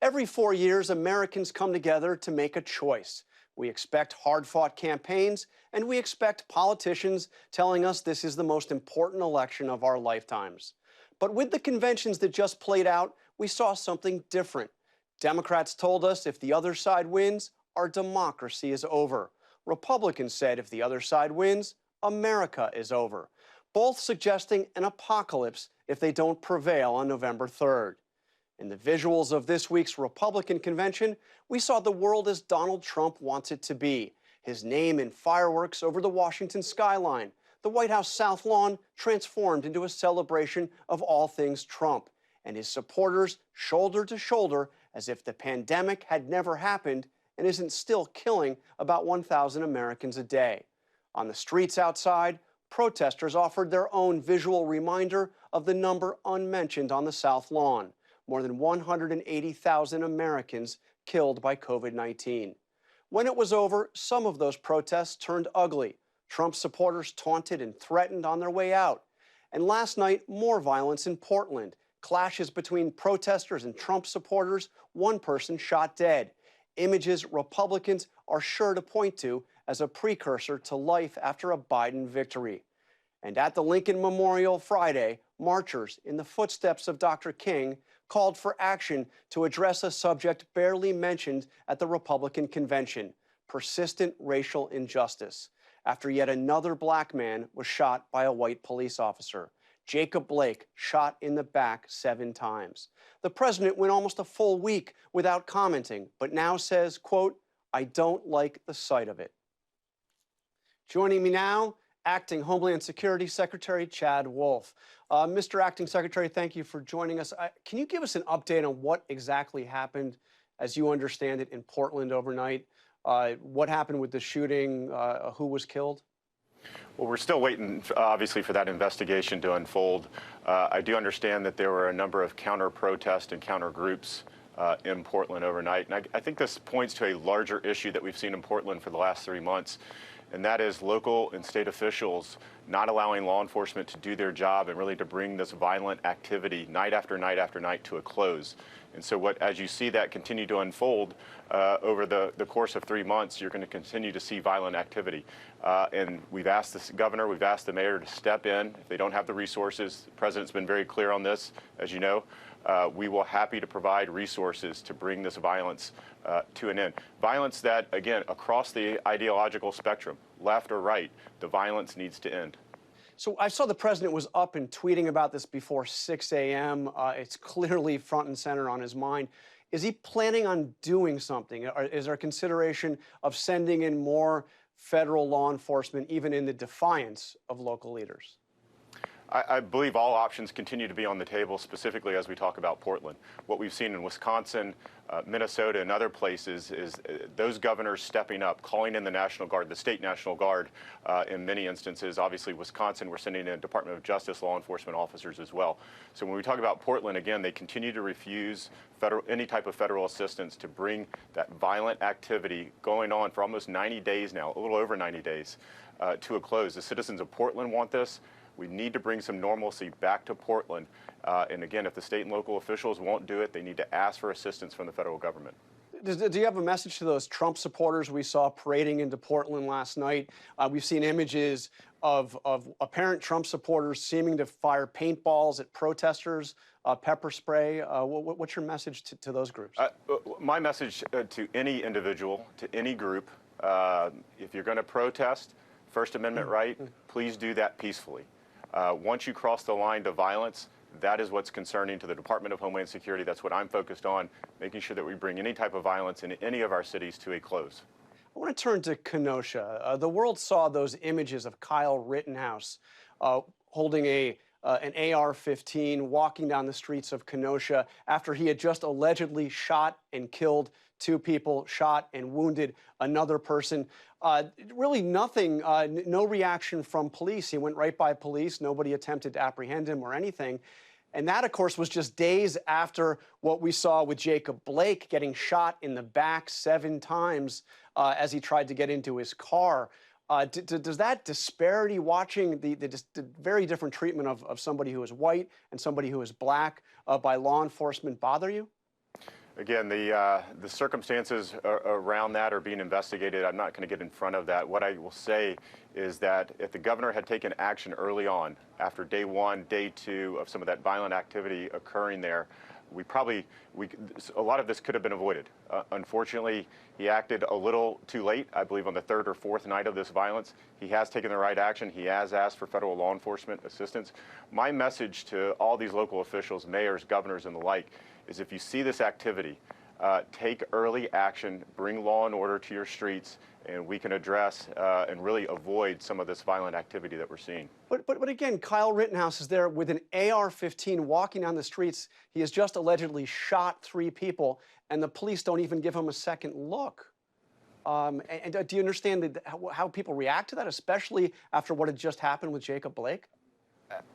Every 4 years, Americans come together to make a choice. We expect hard-fought campaigns, and we expect politicians telling us this is the most important election of our lifetimes. But with the conventions that just played out, we saw something different. Democrats told us if the other side wins, our democracy is over. Republicans said if the other side wins, America is over. Both suggesting an apocalypse if they don't prevail on November 3rd. In the visuals of this week's Republican convention, we saw the world as Donald Trump wants it to be. His name in fireworks over the Washington skyline. The White House South Lawn transformed into a celebration of all things Trump. And his supporters shoulder to shoulder as if the pandemic had never happened and isn't still killing about 1,000 Americans a day. On the streets outside, protesters offered their own visual reminder of the number unmentioned on the South Lawn. More than 180,000 Americans killed by COVID-19. When it was over, some of those protests turned ugly. Trump supporters taunted and threatened on their way out. And last night, more violence in Portland. Clashes between protesters and Trump supporters, one person shot dead. Images Republicans are sure to point to as a precursor to life after a Biden victory. And at the Lincoln Memorial Friday, marchers in the footsteps of Dr. King called for action to address a subject barely mentioned at the Republican convention: persistent racial injustice, after yet another black man was shot by a white police officer. Jacob Blake shot in the back 7 times. The president went almost a full week without commenting, but now says, quote, "I don't like the sight of it." Joining me now, Acting Homeland Security Secretary Chad Wolf. Mr. Acting Secretary, thank you for joining us. Can you give us an update on what exactly happened, as you understand it, in Portland overnight? What happened with the shooting? Who was killed? Well, we're still waiting, obviously, for that investigation to unfold. I do understand that there were a number of counter-protest and counter-groups in Portland overnight. And I think this points to a larger issue that we've seen in Portland for the last 3 months, and that is local and state officials not allowing law enforcement to do their job and really to bring this violent activity night after night after night to a close. And so as you see that continue to unfold over the course of 3 months, you're going to continue to see violent activity. And we've asked the governor, we've asked the mayor to step in. If they don't have the resources, the president's been very clear on this, as you know. We will happy to provide resources to bring this violence to an end. Violence that, again, across the ideological spectrum, left or right, the violence needs to end. So I saw the president was up and tweeting about this before 6 a.m. It's clearly front and center on his mind. Is he planning on doing something? Or is there consideration of sending in more federal law enforcement, even in the defiance of local leaders? I believe all options continue to be on the table, specifically as we talk about Portland. What we've seen in Wisconsin, Minnesota, and other places is those governors stepping up, calling in the National Guard, the state National Guard in many instances. Obviously, Wisconsin, we're sending in Department of Justice law enforcement officers as well. So when we talk about Portland, again, they continue to refuse any type of federal assistance to bring that violent activity going on for almost 90 days now, a little over 90 days, to a close. The citizens of Portland want this. We need to bring some normalcy back to Portland. And again, if the state and local officials won't do it, they need to ask for assistance from the federal government. Do you have a message to those Trump supporters we saw parading into Portland last night? We've seen images of apparent Trump supporters seeming to fire paintballs at protesters, pepper spray. What's your message to those groups? My message to any individual, to any group, if you're going to protest, First Amendment right, please do that peacefully. Once you cross the line to violence, that is what's concerning to the Department of Homeland Security. That's what I'm focused on, making sure that we bring any type of violence in any of our cities to a close. I want to turn to Kenosha. The world saw those images of Kyle Rittenhouse holding an AR-15 walking down the streets of Kenosha after he had just allegedly shot and killed 2 people, shot and wounded another person. Really nothing, no reaction from police. He went right by police. Nobody attempted to apprehend him or anything. And that, of course, was just days after what we saw with Jacob Blake getting shot in the back 7 times as he tried to get into his car. Does that disparity, watching the very different treatment of somebody who is white and somebody who is black by law enforcement, bother you? Again, the circumstances around that are being investigated. I'm not going to get in front of that. What I will say is that if the governor had taken action early on, after day one, day two of some of that violent activity occurring there, a lot of this could have been avoided. Unfortunately, he acted a little too late, I believe on the third or fourth night of this violence. He has taken the right action. He has asked for federal law enforcement assistance. My message to all these local officials, mayors, governors, and the like, is if you see this activity, take early action, bring law and order to your streets, and we can address and really avoid some of this violent activity that we're seeing. But again, Kyle Rittenhouse is there with an AR-15 walking down the streets. He has just allegedly shot 3 people, and the police don't even give him a second look. And do you understand how people react to that, especially after what had just happened with Jacob Blake?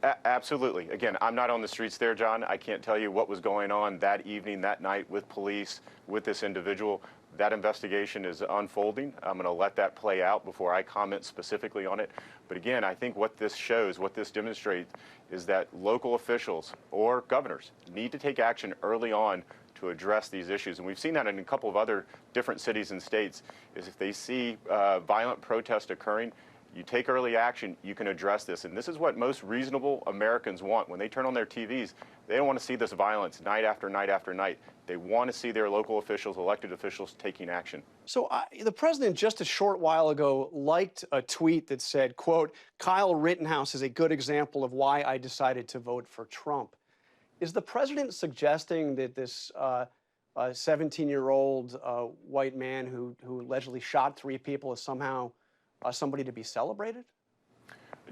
Absolutely. Again, I'm not on the streets there, John. I can't tell you what was going on that evening, that night with police, with this individual. That investigation is unfolding. I'm going to let that play out before I comment specifically on it. But again, I think what this shows, what this demonstrates, is that local officials or governors need to take action early on to address these issues. And we've seen that in a couple of other different cities and states, is if they see violent protest occurring, you take early action, you can address this. And this is what most reasonable Americans want. When they turn on their TVs, they don't want to see this violence night after night after night. They want to see their local officials, elected officials, taking action. So the president just a short while ago liked a tweet that said, quote, "Kyle Rittenhouse is a good example of why I decided to vote for Trump." Is the president suggesting that this 17-year-old white man who allegedly shot 3 people is somehow somebody to be celebrated?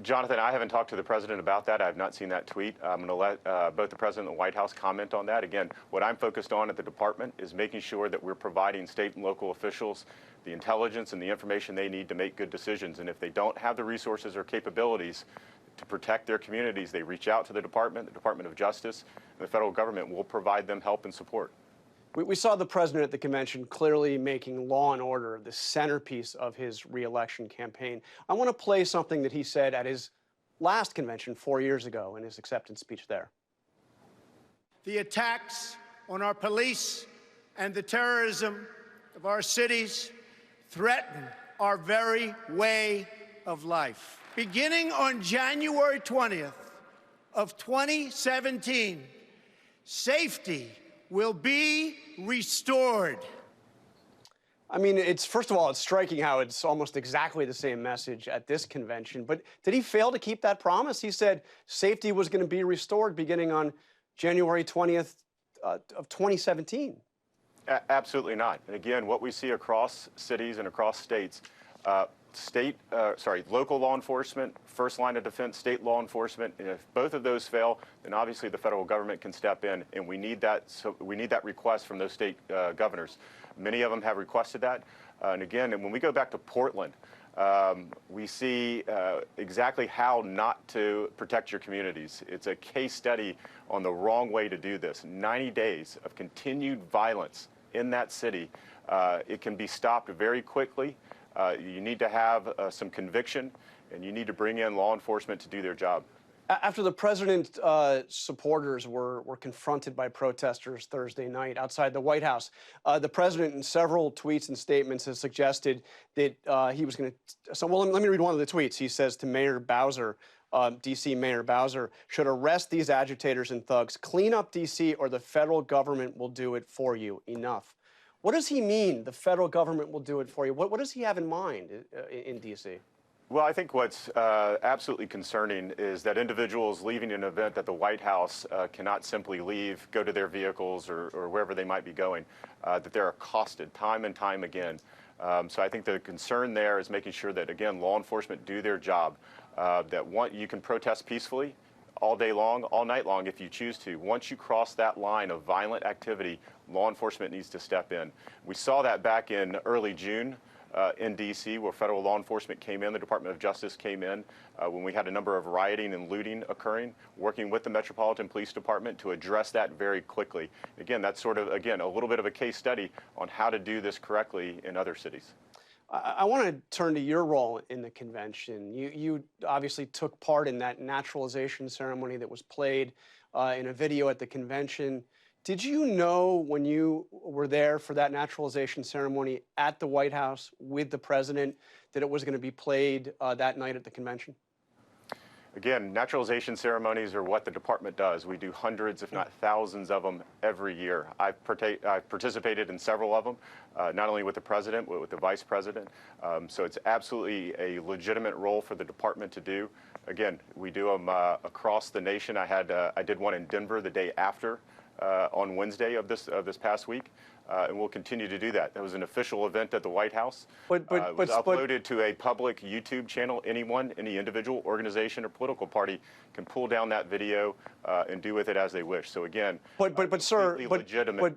Jonathan, I haven't talked to the president about that. I have not seen that tweet. I'm going to let both the president and the White House comment on that. Again, what I'm focused on at the department is making sure that we're providing state and local officials the intelligence and the information they need to make good decisions. And if they don't have the resources or capabilities to protect their communities, they reach out to the Department of Justice, and the federal government will provide them help and support. We saw the president at the convention clearly making law and order the centerpiece of his re-election campaign. I want to play something that he said at his last convention 4 years ago in his acceptance speech there. The attacks on our police and the terrorism of our cities threaten our very way of life. Beginning on January 20th of 2017, safety will be restored. I mean, first of all, it's striking how it's almost exactly the same message at this convention. But did he fail to keep that promise? He said safety was going to be restored beginning on January 20th of 2017. Absolutely not. And again, what we see across cities and across states, local law enforcement, first line of defense, state law enforcement, and if both of those fail, then obviously the federal government can step in, and we need that. So we need that request from those state governors. Many of them have requested that. And again, when we go back to Portland, we see exactly how not to protect your communities. It's a case study on the wrong way to do this. 90 days of continued violence in that city. It can be stopped very quickly. You need to have some conviction, and you need to bring in law enforcement to do their job. After the president's supporters were confronted by protesters Thursday night outside the White House, the president in several tweets and statements has suggested that he was going to. So, well, let me read one of the tweets. He says to Mayor Bowser, D.C. Mayor Bowser, should arrest these agitators and thugs, clean up D.C., or the federal government will do it for you. Enough. What does he mean, the federal government will do it for you? What does he have in mind in D.C.? Well, I think what's absolutely concerning is that individuals leaving an event at the White House cannot simply leave, go to their vehicles or wherever they might be going, that they're accosted time and time again. So I think the concern there is making sure that, again, law enforcement do their job, you can protest peacefully all day long, all night long if you choose to. Once you cross that line of violent activity, law enforcement needs to step in. We saw that back in early June in D.C., where federal law enforcement came in, the Department of Justice came in, when we had a number of rioting and looting occurring, working with the Metropolitan Police Department to address that very quickly. Again, that's sort of, again, a little bit of a case study on how to do this correctly in other cities. I want to turn to your role in the convention. You obviously took part in that naturalization ceremony that was played in a video at the convention. Did you know when you were there for that naturalization ceremony at the White House with the president that it was going to be played that night at the convention? Again, naturalization ceremonies are what the department does. We do hundreds, if not thousands of them every year. I've participated in several of them, not only with the president, but with the vice president. So it's absolutely a legitimate role for the department to do. Again, we do them across the nation. I did one in Denver the day after on Wednesday of this past week. And we'll continue to do that. That was an official event at the White House. It was uploaded to a public YouTube channel. Anyone, any individual, organization, or political party can pull down that video and do with it as they wish. So again, sir, legitimate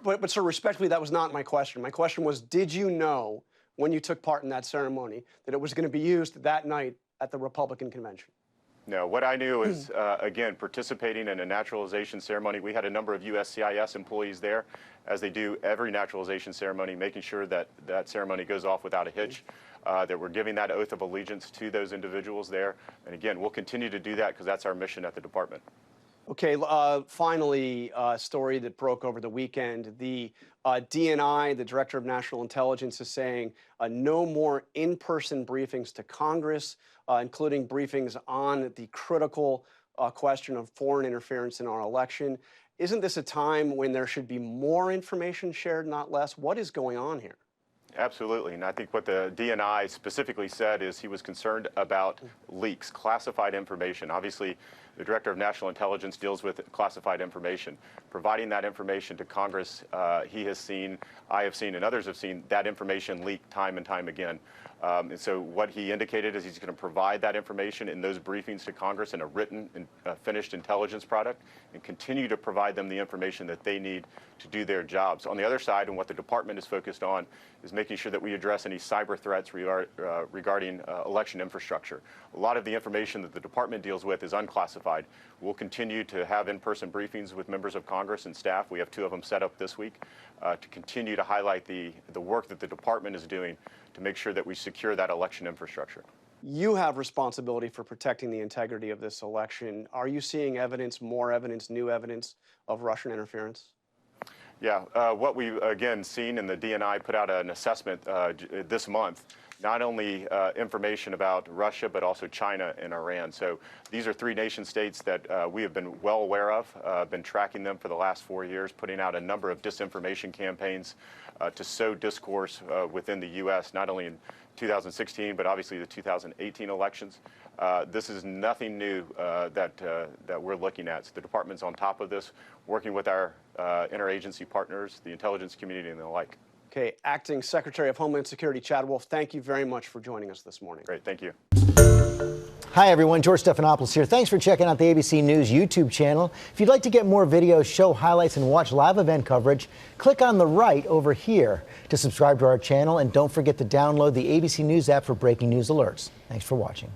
but sir, respectfully, that was not my question. My question was, did you know when you took part in that ceremony that it was going to be used that night at the Republican convention? No, what I knew is, again, participating in a naturalization ceremony. We had a number of USCIS employees there, as they do every naturalization ceremony, making sure that that ceremony goes off without a hitch, that we're giving that oath of allegiance to those individuals there. And again, we'll continue to do that because that's our mission at the department. Okay, finally, a story that broke over the weekend. The DNI, the Director of National Intelligence, is saying no more in-person briefings to Congress, including briefings on the critical question of foreign interference in our election. Isn't this a time when there should be more information shared, not less? What is going on here? Absolutely, and I think what the DNI specifically said is he was concerned about leaks, classified information. Obviously, the Director of National Intelligence deals with classified information. Providing that information to Congress, he has seen, I have seen, and others have seen that information leak time and time again. And so what he indicated is he's going to provide that information in those briefings to Congress in a written and finished intelligence product and continue to provide them the information that they need to do their jobs. On the other side, and what the department is focused on, is making sure that we address any cyber threats regarding election infrastructure. A lot of the information that the department deals with is unclassified. We'll continue to have in-person briefings with members of Congress and staff. We have 2 of them set up this week to continue to highlight the work that the department is doing to make sure that we secure that election infrastructure. You have responsibility for protecting the integrity of this election. Are you seeing evidence, more evidence, new evidence of Russian interference? Yeah, what we've, again, seen, and the DNI put out an assessment this month, not only information about Russia, but also China and Iran. So these are 3 nation states that we have been well aware of, been tracking them for the last 4 years, putting out a number of disinformation campaigns to sow discourse within the U.S., not only in 2016, but obviously the 2018 elections. This is nothing new that we're looking at. So the department's on top of this, working with our interagency partners, the intelligence community, and the like. Okay, Acting Secretary of Homeland Security Chad Wolf, thank you very much for joining us this morning. Great, thank you. Hi, everyone. George Stephanopoulos here. Thanks for checking out the ABC News YouTube channel. If you'd like to get more videos, show highlights, and watch live event coverage, click on the right over here to subscribe to our channel. And don't forget to download the ABC News app for breaking news alerts. Thanks for watching.